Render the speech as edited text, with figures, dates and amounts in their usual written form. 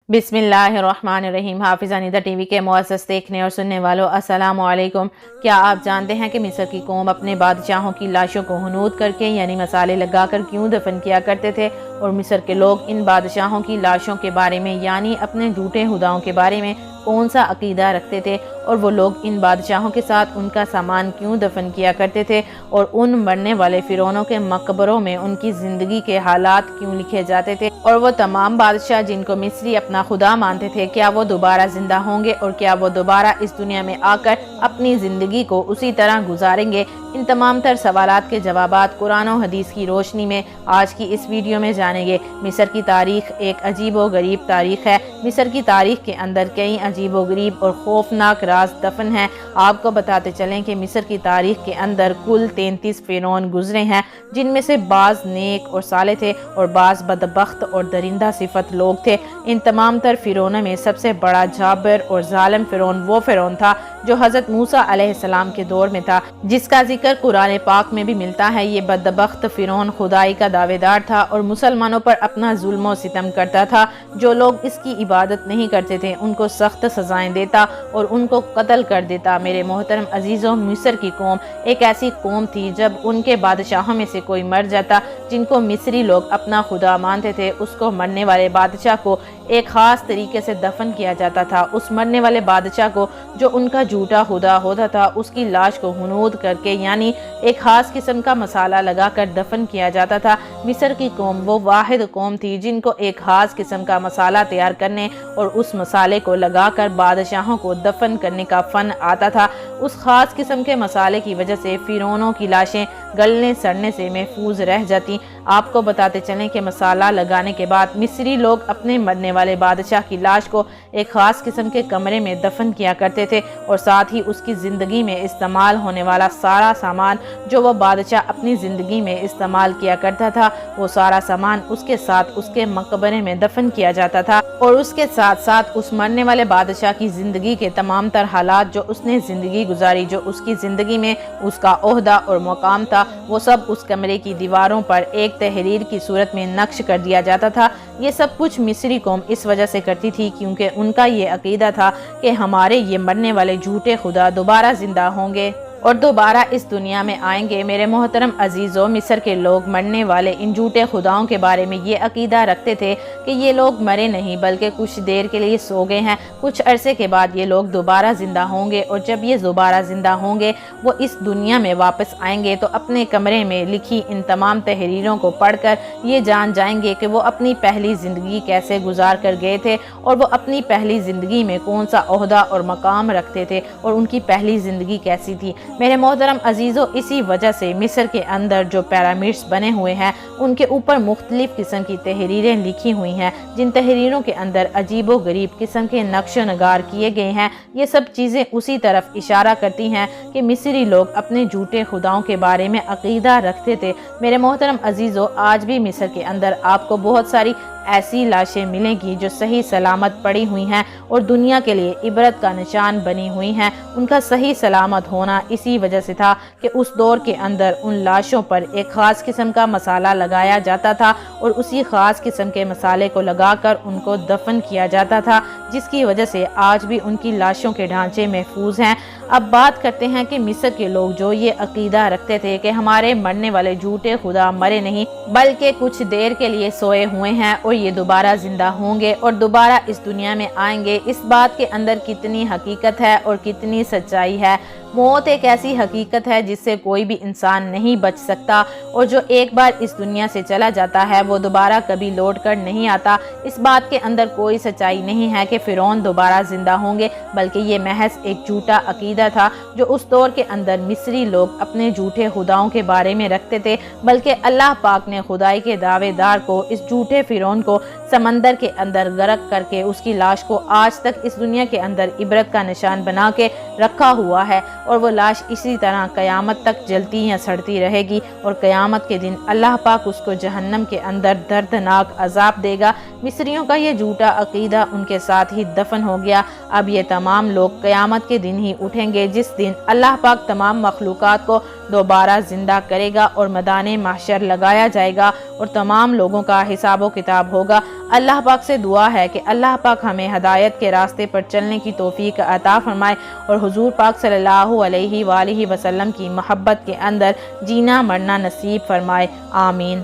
बिस्मिल्लाहिर्रहमानिर्रहीम। हाफिज़ा निदा टीवी के मुअज़्ज़ज़ देखने और सुनने वालों, अस्सलामु अलैकुम। क्या आप जानते हैं कि मिस्र की कौम अपने बादशाहों की लाशों को हुनूद करके यानी मसाले लगाकर क्यों दफन किया करते थे? और मिस्र के लोग इन बादशाहों की लाशों के बारे में यानी अपने झूठे खुदाओं के बारे में कौन सा अकीदा रखते थे? और वो लोग इन बादशाहों के साथ उनका सामान क्यों दफन किया करते थे? और उन मरने वाले फिरौनों के मकबरों में उनकी ज़िंदगी के हालात क्यों लिखे जाते थे? और वो तमाम बादशाह जिनको मिस्री अपना खुदा मानते थे, क्या वो दोबारा जिंदा होंगे? और क्या वो दोबारा इस दुनिया में आकर अपनी ज़िंदगी को उसी तरह गुजारेंगे? इन तमाम तर सवालात के जवाबात कुरान और हदीस की रोशनी में आज की इस वीडियो में जानेंगे। मिस्र की तारीख एक अजीब व गरीब तारीख है। मिस्र की तारीख के अंदर कई अजीब व गरीब और खौफनाक राज दफन हैं। आपको बताते चलें कि मिस्र की तारीख के अंदर कुल 33 फिरौन गुजरे हैं, जिनमें से बाज नेक और साले थे और बाज बदबख्त और दरिंदा सिफत लोग थे। इन तमाम तर फिरौनों में सबसे बड़ा जाबिर और जालिम फिरौन वो फिरौन था जो हज़रत मूसा अलैहिस्सलाम के दौर में था, जिसका जिक्र कुरान पाक में भी मिलता है। ये बदबख्त फिरौन खुदाई का दावेदार था और मुसलमानों पर अपना जुल्म और सितम करता था। जो लोग इसकी इबादत नहीं करते थे उनको सख्त सजाएं देता और उनको कत्ल कर देता। मेरे मोहतरम अजीज़ों, मिस्र की कौम एक ऐसी कौम थी जब उनके बादशाहों में से कोई मर जाता जिनको मिस्री लोग अपना खुदा मानते थे, उसको मरने वाले बादशाह को एक ख़ास तरीके से दफन किया जाता था। उस मरने वाले बादशाह को जो उनका झूठा खुदा होता था, उसकी लाश को हुनूद करके यानी एक ख़ास किस्म का मसाला लगाकर दफन किया जाता था। मिस्र की कौम वो वाहिद कौम थी जिनको एक ख़ास किस्म का मसाला तैयार करने और उस मसाले को लगाकर बादशाहों को दफन करने का फ़न आता था। उस ख़ास किस्म के मसाले की वजह से फिरौनों की लाशें गलने सड़ने से महफूज रह जाती। आपको बताते चलें कि मसाला लगाने के बाद मिस्री लोग अपने मरने वाले बादशाह की लाश को एक ख़ास किस्म के कमरे में दफन किया करते थे और साथ ही उसकी ज़िंदगी में इस्तेमाल होने वाला सारा सामान जो वह बादशाह अपनी ज़िंदगी में इस्तेमाल किया करता था, वो सारा सामान उसके साथ उसके मकबरे में दफन किया जाता था। और उसके साथ साथ उस मरने वाले बादशाह की ज़िंदगी के तमाम तर हालात जो उसने ज़िंदगी गुजारी, जो उसकी ज़िंदगी में उसका ओहदा और मुकाम था, वो सब उस कमरे की दीवारों पर एक तहरीर की सूरत में नक्श कर दिया जाता था। ये सब कुछ मिस्री कौम इस वजह से करती थी क्योंकि उनका ये अकीदा था कि हमारे ये मरने वाले झूठे खुदा दोबारा जिंदा होंगे और दोबारा इस दुनिया में आएंगे। मेरे मोहतरम अजीज़ों, मिस्र के लोग मरने वाले इन झूठे खुदाओं के बारे में ये अकीदा रखते थे कि ये लोग मरे नहीं बल्कि कुछ देर के लिए सो गए हैं, कुछ अरसे के बाद ये लोग दोबारा ज़िंदा होंगे और जब ये दोबारा ज़िंदा होंगे वो इस दुनिया में वापस आएंगे तो अपने कमरे में लिखी इन तमाम तहरीरों को पढ़कर ये जान जाएंगे कि वो अपनी पहली ज़िंदगी कैसे गुजार कर गए थे और वो अपनी पहली ज़िंदगी में कौन सा ओहदा और मकाम रखते थे और उनकी पहली ज़िंदगी कैसी थी। मेरे मोहतरम अजीज़ों, इसी वजह से मिस्र के अंदर जो पिरामिड्स बने हुए हैं उनके ऊपर मुख्तलिफ किस्म की तहरीरें लिखी हुई हैं, जिन तहरीरों के अंदर अजीब व गरीब किस्म के नक्श नगार किए गए हैं। ये सब चीज़ें उसी तरफ इशारा करती हैं कि मिस्री लोग अपने झूठे खुदाओं के बारे में अकीदा रखते थे। मेरे मोहतरम अजीज़ों, आज भी मिस्र के अंदर आपको बहुत सारी ऐसी लाशें मिलेंगी जो सही सलामत पड़ी हुई हैं और दुनिया के लिए इबरत का निशान बनी हुई हैं। उनका सही सलामत होना इसी वजह से था कि उस दौर के अंदर उन लाशों पर एक ख़ास किस्म का मसाला लगाया जाता था और उसी ख़ास किस्म के मसाले को लगाकर उनको दफन किया जाता था, जिसकी वजह से आज भी उनकी लाशों के ढांचे महफूज हैं। अब बात करते हैं कि मिस्र के लोग जो ये अकीदा रखते थे कि हमारे मरने वाले झूठे खुदा मरे नहीं बल्कि कुछ देर के लिए सोए हुए हैं और ये दोबारा जिंदा होंगे और दोबारा इस दुनिया में आएंगे, इस बात के अंदर कितनी हकीकत है और कितनी सच्चाई है। मौत एक ऐसी हकीकत है जिससे कोई भी इंसान नहीं बच सकता और जो एक बार इस दुनिया से चला जाता है वो दोबारा कभी लौट कर नहीं आता। इस बात के अंदर कोई सच्चाई नहीं है कि फिरौन दोबारा जिंदा होंगे, बल्कि ये महज एक झूठा अकीदा था जो उस दौर के अंदर मिस्री लोग अपने झूठे खुदाओं के बारे में रखते थे। बल्कि अल्लाह पाक ने खुदाई के दावेदार को, इस झूठे फिरौन को समंदर के अंदर गर्क करके उसकी लाश को आज तक इस दुनिया के अंदर इबरत का निशान बना के रखा हुआ है और वो लाश इसी तरह क़यामत तक जलती या सड़ती रहेगी और क़यामत के दिन अल्लाह पाक उसको जहन्नम के अंदर दर्दनाक अजाब देगा। मिस्रियों का ये झूठा अकीदा उनके साथ ही दफन हो गया। अब ये तमाम लोग क़यामत के दिन ही उठेंगे, जिस दिन अल्लाह पाक तमाम मखलूक़ात को دوبارہ زندہ کرے گا اور میدان محشر لگایا جائے گا اور تمام لوگوں کا حساب و کتاب ہوگا۔ اللہ پاک سے دعا ہے کہ اللہ پاک ہمیں ہدایت کے راستے پر چلنے کی توفیق عطا فرمائے اور حضور پاک صلی اللہ علیہ وآلہ وسلم کی محبت کے اندر جینا مرنا نصیب فرمائے، آمین۔